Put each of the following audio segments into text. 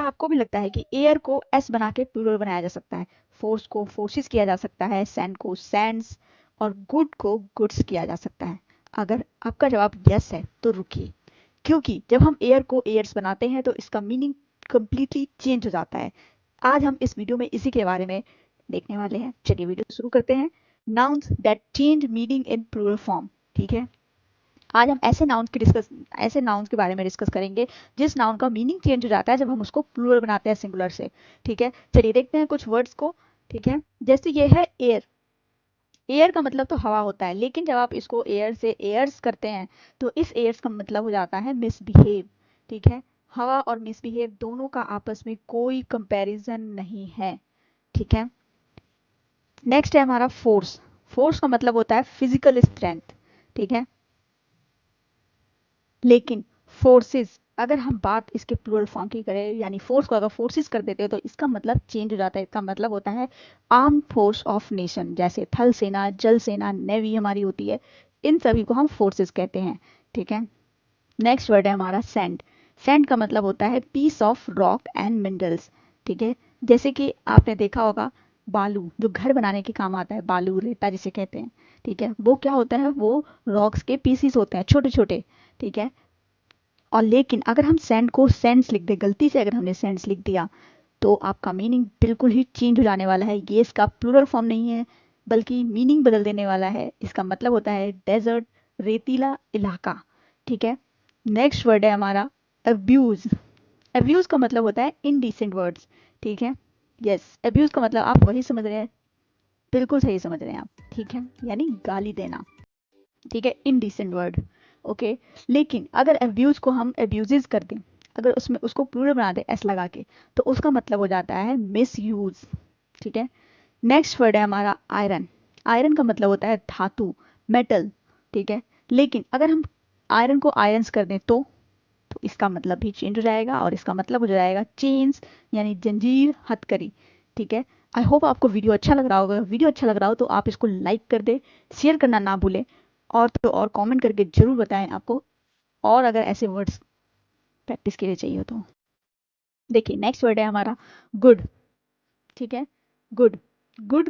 क्या आपको भी लगता है कि एयर को एस बना के प्लूरल बनाया जा सकता है, फोर्स को फोर्सेस किया जा सकता है, सैंड को सैंड्स और गुड को गुड्स किया जा सकता है? अगर आपका जवाब यस है तो रुकिए, क्योंकि जब हम एयर को एयर्स बनाते हैं तो इसका मीनिंग कंप्लीटली चेंज हो जाता है। आज हम इस वीडियो में इसी के बारे में देखने वाले हैं। चलिए वीडियो शुरू करते हैं। Nouns that change meaning in plural form. ठीक है, आज हम ऐसे नाउन्स के बारे में डिस्कस करेंगे जिस नाउन का मीनिंग चेंज हो जाता है जब हम उसको प्लूरल बनाते हैं सिंगुलर से। ठीक है, चलिए देखते हैं कुछ वर्ड्स को। ठीक है, जैसे ये है एयर। एयर का मतलब तो हवा होता है, लेकिन जब आप इसको एयर से एयर्स करते हैं तो इस एयर्स का मतलब हो जाता है मिसबिहेव। ठीक है, हवा और मिसबिहेव दोनों का आपस में कोई कंपैरिजन नहीं है। ठीक है, नेक्स्ट है हमारा फोर्स। फोर्स का मतलब होता है फिजिकल स्ट्रेंथ। ठीक है, लेकिन फोर्सेस, अगर हम बात इसके प्लूरल फॉर्म की करें, यानी फोर्स को अगर फोर्सेस कर देते हैं तो इसका मतलब चेंज हो जाता है। इसका मतलब होता है आर्म फोर्स ऑफ नेशन, जैसे थल सेना, जल सेना, नेवी हमारी होती है, इन सभी को हम फोर्सेस कहते हैं। ठीक है, नेक्स्ट वर्ड है हमारा सैंड। सैंड का मतलब होता है piece of rock and minerals. ठीक है, जैसे कि आपने देखा होगा बालू जो घर बनाने के काम आता है, बालू रेता जिसे कहते हैं। ठीक है, वो क्या होता है, वो रॉक्स के पीसीस होते हैं, छोटे छोटे। ठीक है, और लेकिन अगर हम सैंड को सैंड्स लिख दे, गलती से अगर हमने सैंड्स लिख दिया तो आपका मीनिंग बिल्कुल ही चेंज हो जाने वाला है। ये इसका प्लूरल फॉर्म नहीं है, बल्कि मीनिंग बदल देने वाला है। इसका मतलब होता है डेजर्ट, रेतीला इलाका। ठीक है, नेक्स्ट वर्ड है हमारा अब्यूज। अब्यूज का मतलब होता है इनडिसेंट वर्ड्स। ठीक है, यस, अब्यूज का मतलब आप वही समझ रहे हैं, बिल्कुल सही समझ रहे हैं आप। ठीक है, यानी गाली देना। ठीक है, इनडिसेंट वर्ड। ओके, लेकिन अगर अब्यूज को हम अब्यूजेज कर दें, अगर उसमें उसको प्लूरल बना दें एस लगा के, तो उसका मतलब हो जाता है मिस यूज। ठीक है, नेक्स्ट वर्ड है हमारा आयरन। आयरन का मतलब होता है धातु, मेटल। ठीक है, लेकिन अगर हम आयरन को आयरन्स कर दें तो इसका मतलब भी चेंज हो जाएगा, और इसका मतलब हो जाएगा चेन्स, यानी जंजीर, हथकड़ी। ठीक है, आई होप आपको वीडियो अच्छा लग रहा होगा। वीडियो अच्छा लग रहा हो तो आप इसको लाइक कर दे, शेयर करना ना भूलें, और तो और कमेंट करके जरूर बताएं आपको और अगर ऐसे वर्ड्स प्रैक्टिस के लिए चाहिए हो तो। देखिए नेक्स्ट वर्ड है हमारा गुड। ठीक है, गुड। गुड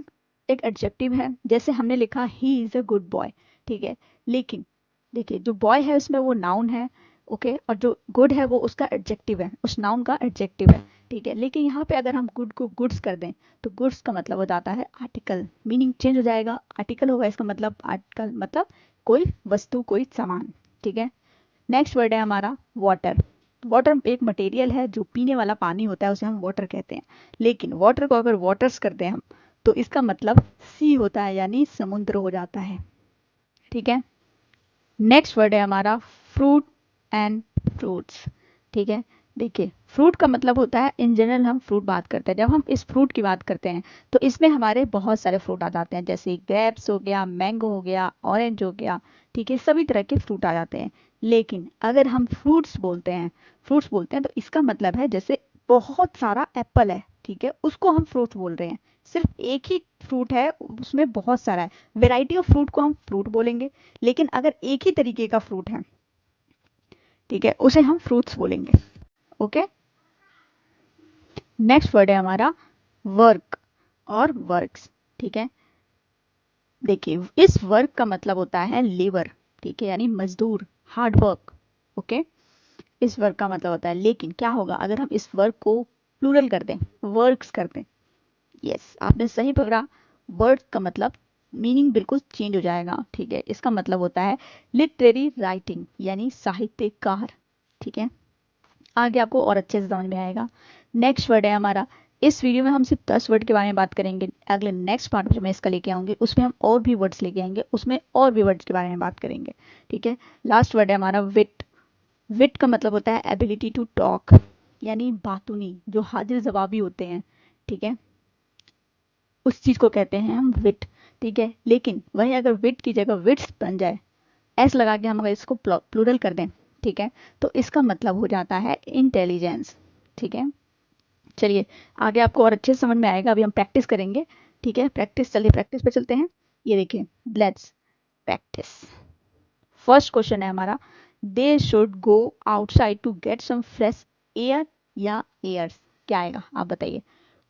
एक एडजेक्टिव है, जैसे हमने लिखा he is a good boy. ठीक है, लेकिन देखिए जो बॉय है उसमें वो नाउन है। ओके, और जो गुड है वो उसका एडजेक्टिव है, उस नाउन का एडजेक्टिव है। ठीक है, लेकिन यहाँ पे अगर हम गुड को गुड्स कर दें तो गुड्स का मतलब हो जाता है आर्टिकल, मीनिंग चेंज हो जाएगा, आर्टिकल होगा। इसका मतलब आर्टिकल मतलब कोई वस्तु, कोई सामान। ठीक है, नेक्स्ट वर्ड है हमारा वाटर। वाटर एक मटेरियल है जो पीने वाला पानी होता है, उसे हम वाटर कहते हैं। लेकिन वाटर को अगर वाटर्स करते हैं हम तो इसका मतलब सी होता है, यानी समुद्र हो जाता है। ठीक है, नेक्स्ट वर्ड है हमारा फ्रूट एंड फ्रूट्स। ठीक है, देखिए फ्रूट का मतलब होता है, इन जनरल हम फ्रूट बात करते हैं, जब हम इस फ्रूट की बात करते हैं तो इसमें हमारे बहुत सारे फ्रूट आ जाते हैं, जैसे ग्रेप्स हो गया, मैंगो हो गया, ऑरेंज हो गया। ठीक है, सभी तरह के फ्रूट आ जाते हैं। लेकिन अगर हम फ्रूट्स बोलते हैं तो इसका मतलब है जैसे बहुत सारा एप्पल है, ठीक है, उसको हम फ्रूट्स बोल रहे हैं। सिर्फ एक ही फ्रूट है, उसमें बहुत सारा है, वेराइटी ऑफ फ्रूट को हम फ्रूट बोलेंगे। लेकिन अगर एक ही तरीके का फ्रूट है, ठीक है, उसे हम फ्रूट्स बोलेंगे। ओके, नेक्स्ट वर्ड है हमारा वर्क और वर्क्स। ठीक है, देखिए इस वर्क का मतलब होता है लेबर। ठीक है, यानी मजदूर, हार्ड वर्क। ओके, इस वर्क का मतलब होता है, लेकिन क्या होगा अगर हम इस वर्क को प्लूरल कर दें, वर्क्स कर दें? यस, आपने सही पकड़ा, वर्ड का मतलब मीनिंग बिल्कुल चेंज हो जाएगा। ठीक है, इसका मतलब होता है लिटरेरी राइटिंग, यानी साहित्यकार। ठीक है, आगे आपको और अच्छे से समझ में आएगा। नेक्स्ट वर्ड है हमारा, इस वीडियो में हम सिर्फ 10 वर्ड के बारे में बात करेंगे। अगले नेक्स्ट पार्ट जो मैं इसका लेके आऊंगी उसमें हम और भी वर्ड्स लेके आएंगे, उसमें और भी वर्ड्स के बारे में बात करेंगे। ठीक है, लास्ट वर्ड है हमारा विट। विट का मतलब होता है एबिलिटी टू टॉक, यानी बातूनी, जो हाजिर जवाबी होते हैं। ठीक है, उस चीज को कहते हैं हम विट। ठीक है, लेकिन वहीं अगर विट की जगह विट्स बन जाए, एस लगा के हम अगर इसको प्लूरल कर दें, ठीक है, तो इसका मतलब हो जाता है इंटेलिजेंस। ठीक है, चलिए आगे आपको और अच्छे से समझ में आएगा, अभी हम प्रैक्टिस करेंगे। ठीक है, चलिए प्रैक्टिस पे चलते हैं। ये देखिए, लेट्स प्रैक्टिस। फर्स्ट क्वेश्चन है हमारा, they should go outside to get some fresh air या एयर्स? क्या आएगा आप बताइए,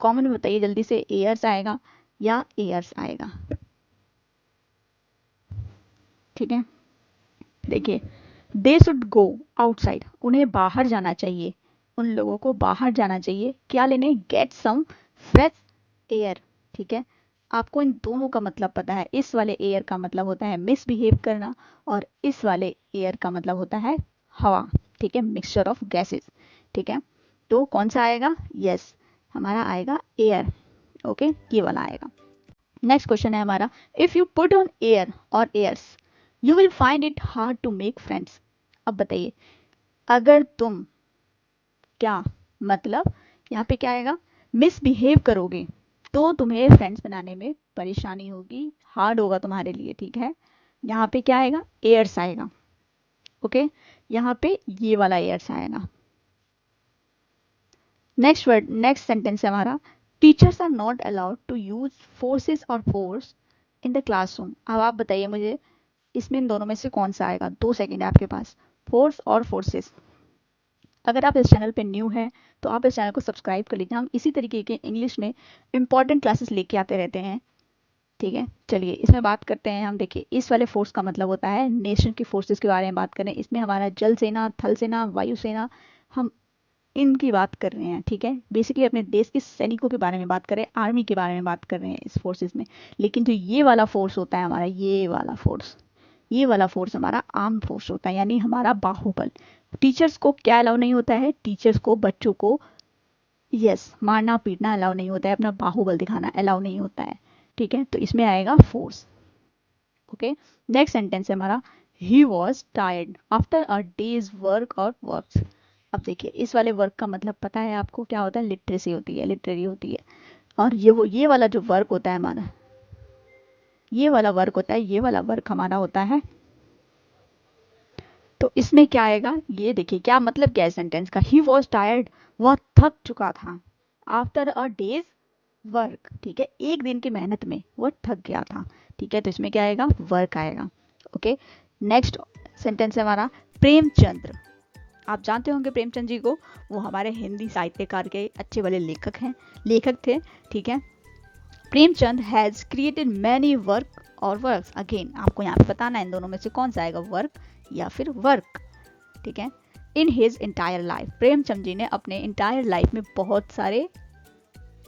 कॉमन में बताइए जल्दी से, एयर्स आएगा या एयर्स आएगा? ठीक है, देखिए, दे शुड गो आउटसाइड, उन्हें बाहर जाना चाहिए, उन लोगों को बाहर जाना चाहिए, क्या लेने? Get some fresh air. ठीक है, आपको इन दोनों का मतलब पता है, इस वाले एयर का मतलब होता है मिसबिहेव करना, और इस वाले एयर का मतलब होता है हवा। ठीक है, मिक्सचर ऑफ गैसेस। ठीक है, तो कौन सा आएगा? यस, हमारा आएगा एयर। ओके, ये वाला आएगा। नेक्स्ट क्वेश्चन है हमारा, if you put on air और airs you will find it hard to make friends. अब बताइए, अगर तुम, क्या मतलब, यहाँ पे क्या आएगा? मिसबिहेव करोगे तो तुम्हें फ्रेंड्स बनाने में परेशानी होगी, हार्ड होगा तुम्हारे लिए। ठीक है, यहाँ पे क्या आएगा? एयर्स आएगा। ओके, यहाँ पे ये वाला एयर्स आएगा। नेक्स्ट वर्ड, नेक्स्ट सेंटेंस है हमारा, teachers are not allowed to use forces और फोर्स इन द क्लासरूम। अब आप बताइए मुझे, इसमें इन दोनों में से कौन सा आएगा? 2 सेकेंड है आपके पास, फोर्स और फोर्सेस। अगर आप इस चैनल पे न्यू हैं तो आप इस चैनल को सब्सक्राइब कर लीजिए, हम इसी तरीके के इंग्लिश में इंपॉर्टेंट क्लासेस लेके आते रहते हैं। ठीक है, चलिए इसमें बात करते हैं हम। देखिए, इस वाले फोर्स का मतलब होता है नेशन की फोर्सेस के बारे में बात करें, इसमें हमारा जल सेना, थल सेना, वायु सेना, हम इनकी बात कर रहे हैं। ठीक है, बेसिकली अपने देश के सैनिकों के बारे में बात करें, आर्मी के बारे में बात कर रहे हैं इस फोर्सेस में। लेकिन जो ये वाला फोर्स होता है हमारा, ये वाला फोर्स, ये वाला फोर्स हमारा आर्म फोर्स होता है, यानी हमारा बाहुबल। टीचर्स को क्या अलाउ नहीं होता है? टीचर्स को, बच्चों को, यस, मारना पीटना अलाउ नहीं होता है, अपना बाहुबल दिखाना अलाउ नहीं होता है। ठीक है, तो इसमें आएगा फोर्स। ओके, नेक्स्ट सेंटेंस है हमारा, he was tired after a days work और वर्क। अब देखिए, इस वाले वर्क का मतलब पता है आपको क्या होता है? लिटरेसी होती है, लिटरेरी होती है। और ये वाला जो वर्क होता है हमारा, ये वाला वर्क होता है, ये वाला वर्क हमारा होता है, तो इसमें क्या आएगा? ये देखिए, क्या मतलब क्या है सेंटेंस का? ही वॉज टायर्ड, वह थक चुका था, आफ्टर अ डेज वर्क। ठीक है, एक दिन की मेहनत में वह थक गया था। ठीक है, तो इसमें क्या आएगा? वर्क आएगा। ओके, नेक्स्ट सेंटेंस है हमारा, प्रेमचंद्र। आप जानते होंगे प्रेमचंद जी को, वो हमारे हिंदी साहित्यकार के अच्छे वाले लेखक हैं, लेखक थे। ठीक है, Premchand has created many work और वर्क्स। अगेन आपको यहाँ पे बताना है इन दोनों में से कौन सा आएगा, वर्क या फिर वर्क। ठीक है, in his entire life, Premchand ji ने अपने इंटायर लाइफ में बहुत सारे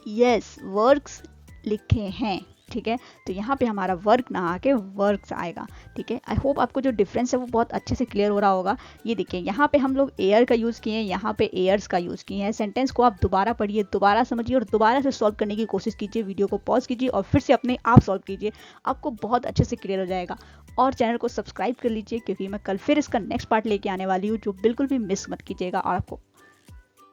यस वर्क्स लिखे हैं। ठीक है, तो यहाँ पे हमारा वर्क ना आके वर्क्स आएगा। ठीक है, आई होप आपको जो डिफरेंस है वो बहुत अच्छे से क्लियर हो रहा होगा। ये देखिए, यहाँ पे हम लोग एयर का यूज़ किए हैं, यहाँ पे एयर्स का यूज़ किए हैं। सेंटेंस को आप दोबारा पढ़िए, दोबारा समझिए और दोबारा से सॉल्व करने की कोशिश कीजिए। वीडियो को पॉज कीजिए और फिर से अपने आप सॉल्व कीजिए, आपको बहुत अच्छे से क्लियर हो जाएगा। और चैनल को सब्सक्राइब कर लीजिए, क्योंकि मैं कल फिर इसका नेक्स्ट पार्ट लेके आने वाली हूँ, जो बिल्कुल भी मिस मत कीजिएगा और आपको